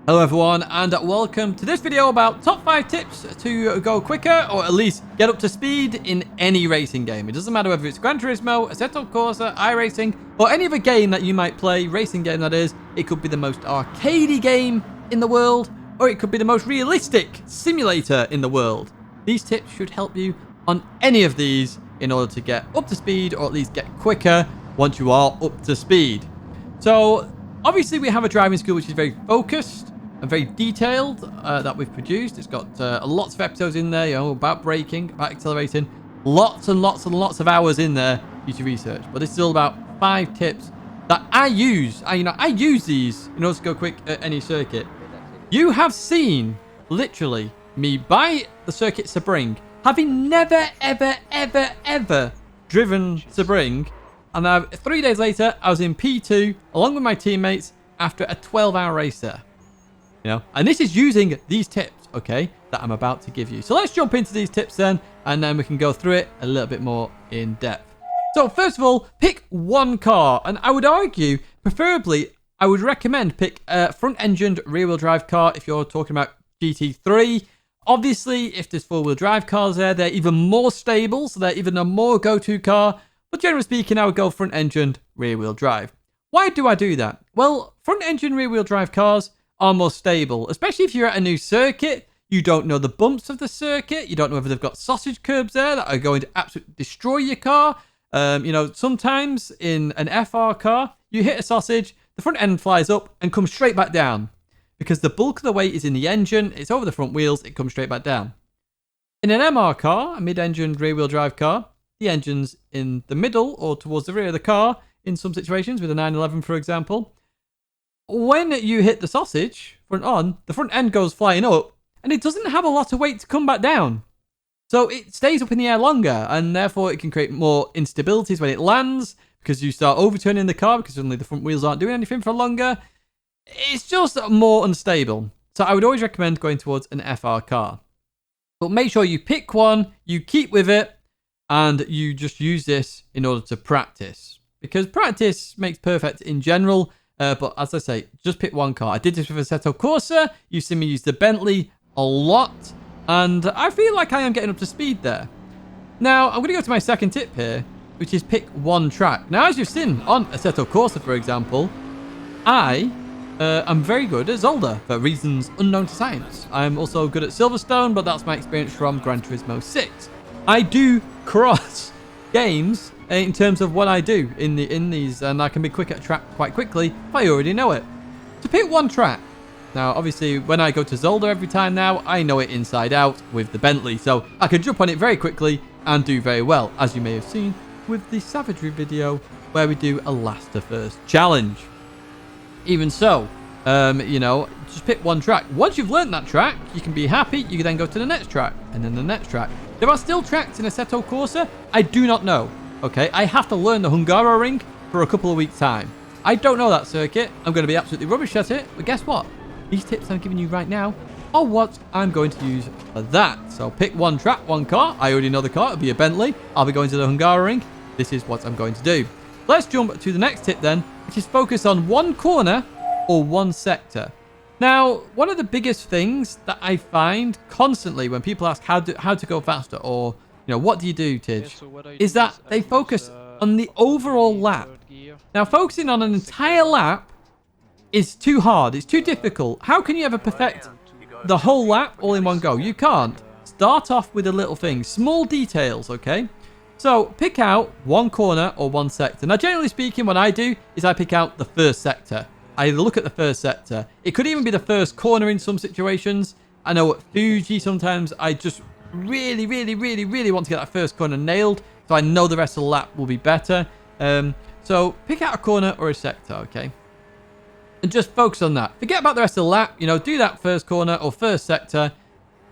Hello everyone and welcome to this video about top 5 tips to go quicker or at least get up to speed in any racing game. It doesn't matter whether it's Gran Turismo, Assetto Corsa, iRacing or any other game that you might play, racing game that is. It could be the most arcadey game in the world or it could be the most realistic simulator in the world. These tips should help you on any of these in order to get up to speed or at least get quicker once you are up to speed. So obviously we have a driving school which is very focused and very detailed that we've produced. It's got lots of episodes in there, you know, about braking, about accelerating, lots and lots and lots of hours in there for you to research. But this is all about 5 tips that I use. I use these in order to go quick at any circuit. You have seen literally me buy the circuit Sebring, having never ever driven Sebring, and now 3 days later I was in P2 along with my teammates after a 12-hour race there. You know, and this is using these tips, okay, that I'm about to give you. So let's jump into these tips then, and then we can go through it a little bit more in depth. So first of all, pick one car, and I would argue, preferably, I would recommend pick a front-engined rear-wheel drive car if you're talking about GT3. Obviously, if there's four-wheel drive cars there, they're even more stable, so they're even a more go-to car. But generally speaking, I would go front-engined rear-wheel drive. Why do I do that? Well, front-engined rear-wheel drive cars are more stable, especially if you're at a new circuit. You don't know the bumps of the circuit. You don't know whether they've got sausage curbs there that are going to absolutely destroy your car. You know, sometimes in an FR car, you hit a sausage, the front end flies up and comes straight back down because the bulk of the weight is in the engine. It's over the front wheels. It comes straight back down. In an MR car, a mid-engined rear-wheel drive car, the engine's in the middle or towards the rear of the car in some situations with a 911, for example. When you hit the sausage front on, the front end goes flying up and it doesn't have a lot of weight to come back down. So it stays up in the air longer and therefore it can create more instabilities when it lands because you start overturning the car because suddenly the front wheels aren't doing anything for longer. It's just more unstable. So I would always recommend going towards an FR car. But make sure you pick one, you keep with it, and you just use this in order to practice. Because practice makes perfect in general. But as I say, just pick one car. I did this with Assetto Corsa. You've seen me use the Bentley a lot. And I feel like I am getting up to speed there. Now, I'm going to go to my second tip here, which is pick one track. Now, as you've seen on Assetto Corsa, for example, I am very good at Zolder for reasons unknown to science. I'm also good at Silverstone, but that's my experience from Gran Turismo 6. I do cross games in terms of what I do in these, and I can be quick at track quite quickly if I already know it. To pick one track. Now, obviously, when I go to Zolder every time now, I know it inside out with the Bentley, so I can jump on it very quickly and do very well, as you may have seen with the Savagery video where we do a last to first challenge. Even so, you know, just pick one track. Once you've learned that track, you can be happy. You can then go to the next track and then the next track. There are still tracks in Assetto Corsa I do not know. Okay, I have to learn the Hungaroring for a couple of weeks' time. I don't know that circuit. I'm going to be absolutely rubbish at it. But guess what? These tips I'm giving you right now are what I'm going to use for that. So pick one track, one car. I already know the car. It'll be a Bentley. I'll be going to the Hungaroring. This is what I'm going to do. Let's jump to the next tip then, which is focus on one corner or one sector. Now, one of the biggest things that I find constantly when people ask how to go faster or, you know, what do you do, Tidge, is that they focus on the overall lap. Now, focusing on an entire lap is too hard. It's too difficult. How can you ever perfect the whole lap all in one go? You can't. Start off with the little things, small details, okay? So pick out one corner or one sector. Now, generally speaking, what I do is I pick out the first sector. I look at the first sector. It could even be the first corner in some situations. I know at Fuji sometimes I just really want to get that first corner nailed, so I know the rest of the lap will be better. So pick out a corner or a sector, okay? And just focus on that. Forget about the rest of the lap. You know, do that first corner or first sector,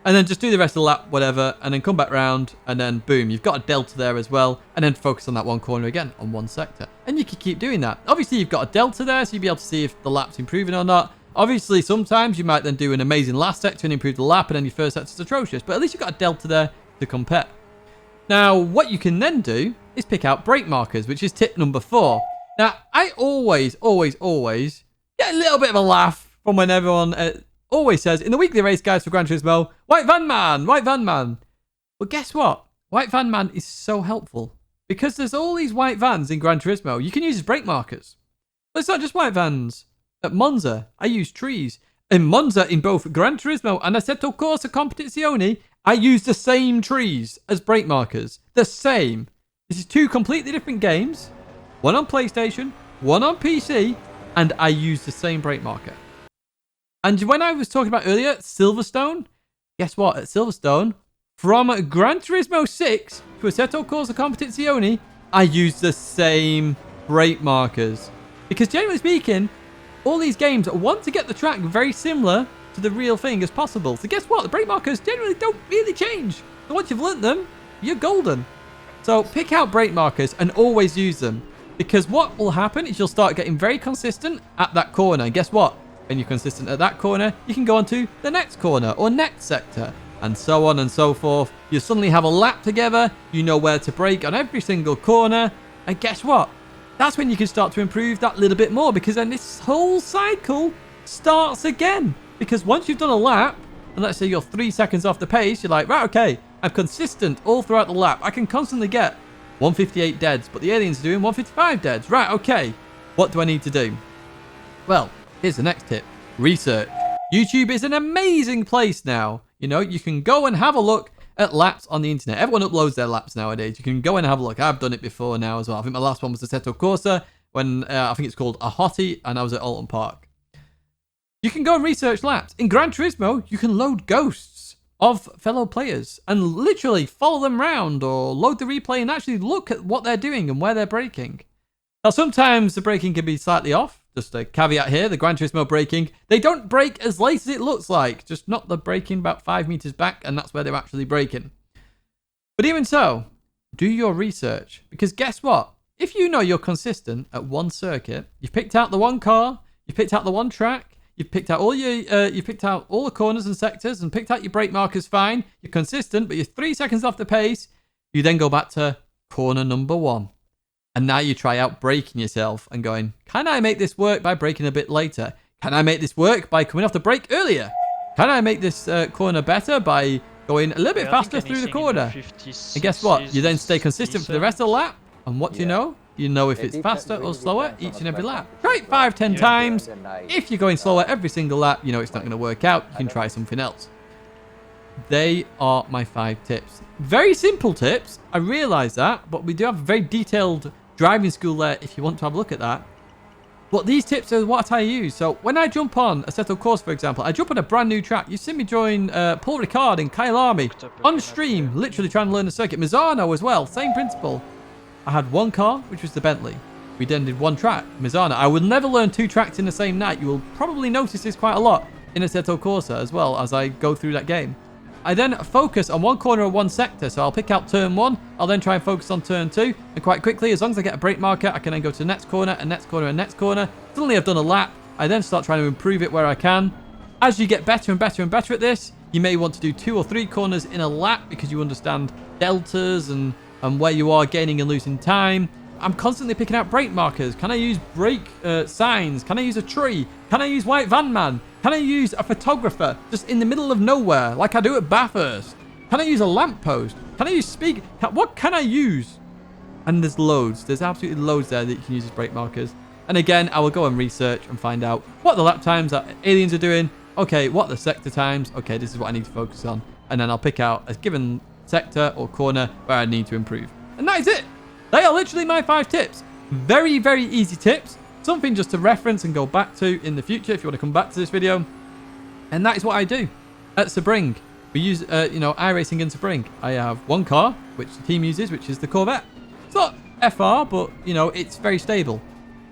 and then just do the rest of the lap, whatever, and then come back round, and then boom, you've got a delta there as well, and then focus on that one corner again, on one sector. And you can keep doing that. Obviously, you've got a delta there, so you'll be able to see if the lap's improving or not. Obviously, sometimes you might then do an amazing last sector and improve the lap, and then your first sector's atrocious, but at least you've got a delta there to compare. Now, what you can then do is pick out brake markers, which is tip number 4. Now, I always get a little bit of a laugh from when everyone always says, in the weekly race guides for Gran Turismo, White Van Man, White Van Man. Well, guess what? White Van Man is so helpful. Because there's all these white vans in Gran Turismo, you can use as brake markers. But it's not just white vans. At Monza, I use trees. In Monza, in both Gran Turismo and Assetto Corsa Competizione, I use the same trees as brake markers. The same. This is 2 completely different games. One on PlayStation, one on PC, and I use the same brake marker. And when I was talking about earlier, Silverstone, guess what? At Silverstone, from Gran Turismo 6 to Assetto Corsa Competizione, I use the same brake markers. Because generally speaking, all these games want to get the track very similar to the real thing as possible. So guess what? The brake markers generally don't really change. So once you've learnt them, you're golden. So pick out brake markers and always use them. Because what will happen is you'll start getting very consistent at that corner. And guess what? When you're consistent at that corner, you can go on to the next corner or next sector. And so on and so forth. You suddenly have a lap together. You know where to brake on every single corner. And guess what? That's when you can start to improve that little bit more. Because then this whole cycle starts again. Because once you've done a lap, and let's say you're 3 seconds off the pace, you're like, right, okay, I'm consistent all throughout the lap. I can constantly get 158 deads, but the aliens are doing 155 deads. Right, okay. What do I need to do? Well, here's the next tip. Research. YouTube is an amazing place now. You know, you can go and have a look at laps on the internet. Everyone uploads their laps nowadays. You can go and have a look. I've done it before now as well. I think my last one was the Assetto Corsa when I think it's called a Hottie, and I was at Alton Park. You can go and research laps. In Gran Turismo, you can load ghosts of fellow players and literally follow them around or load the replay and actually look at what they're doing and where they're braking. Now, sometimes the braking can be slightly off. Just a caveat here, the Gran Turismo braking, they don't brake as late as it looks like. Just not the braking about 5 meters back, and that's where they're actually braking. But even so, do your research. Because guess what? If you know you're consistent at one circuit, you've picked out the one car, you've picked out the one track, you've picked out all the corners and sectors and picked out your brake markers fine, you're consistent, but you're 3 seconds off the pace, you then go back to corner number 1. And now you try out braking yourself and going, can I make this work by braking a bit later? Can I make this work by coming off the brake earlier? Can I make this corner better by going a little bit faster through the corner? And guess what? You then stay consistent for the rest of the lap. And what do you know? You know if it's faster or slower each and every lap. Try it 5-10 times. If you're going slower every single lap, you know it's not going to work out. You can try something else. They are my 5 tips. Very simple tips. I realise that. But we do have a very detailed driving school there if you want to have a look at that. But these tips are what I use. So when I jump on Assetto Corsa, for example, I jump on a brand new track. You see me join Paul Ricard and Kyle Army on stream, literally trying to learn the circuit. Misano as well, same principle. I had one car, which was the Bentley. We then did one track, Misano. I will never learn 2 tracks in the same night. You will probably notice this quite a lot in Assetto Corsa as well as I go through that game. I then focus on one corner or one sector. So I'll pick out turn 1. I'll then try and focus on turn 2. And quite quickly, as long as I get a brake marker, I can then go to the next corner, and next corner, and next corner. Suddenly I've done a lap. I then start trying to improve it where I can. As you get better and better and better at this, you may want to do 2 or 3 corners in a lap because you understand deltas and where you are gaining and losing time. I'm constantly picking out brake markers. Can I use brake signs? Can I use a tree? Can I use White Van Man? Can I use a photographer just in the middle of nowhere like I do at Bathurst? Can I use a lamppost? Can I use speak? What can I use? And there's loads. There's absolutely loads there that you can use as brake markers. And again, I will go and research and find out what the lap times that aliens are doing. Okay, what the sector times? Okay, this is what I need to focus on. And then I'll pick out a given sector or corner where I need to improve. And that is it. They are literally my 5 tips. Very, very easy tips. Something just to reference and go back to in the future if you want to come back to this video. And that is what I do at Sebring. We use, iRacing in Sebring. I have one car, which the team uses, which is the Corvette. It's not FR, but, it's very stable.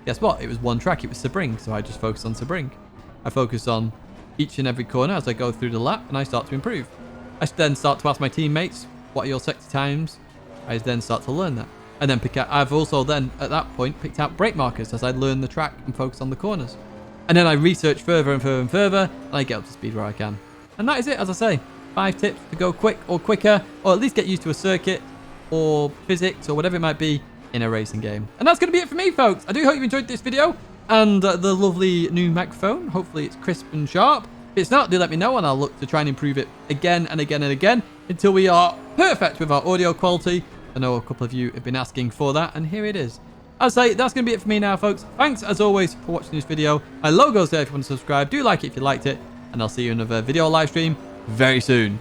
Guess what? It was one track. It was Sebring, so I just focused on Sebring. I focus on each and every corner as I go through the lap, and I start to improve. I then start to ask my teammates, what are your sector times? I then start to learn that. And then I've also then, at that point, picked out brake markers as I learn the track and focus on the corners. And then I research further and further and further, and I get up to speed where I can. And that is it, as I say. 5 tips to go quick or quicker, or at least get used to a circuit, or physics, or whatever it might be, in a racing game. And that's going to be it for me, folks. I do hope you enjoyed this video. and the lovely new microphone. Hopefully it's crisp and sharp. If it's not, do let me know and I'll look to try and improve it again and again and again until we are perfect with our audio quality. I know a couple of you have been asking for that, and here it is. As I say, that's going to be it for me now, folks. Thanks, as always, for watching this video. My logo's there if you want to subscribe. Do like it if you liked it, and I'll see you in another video live stream very soon.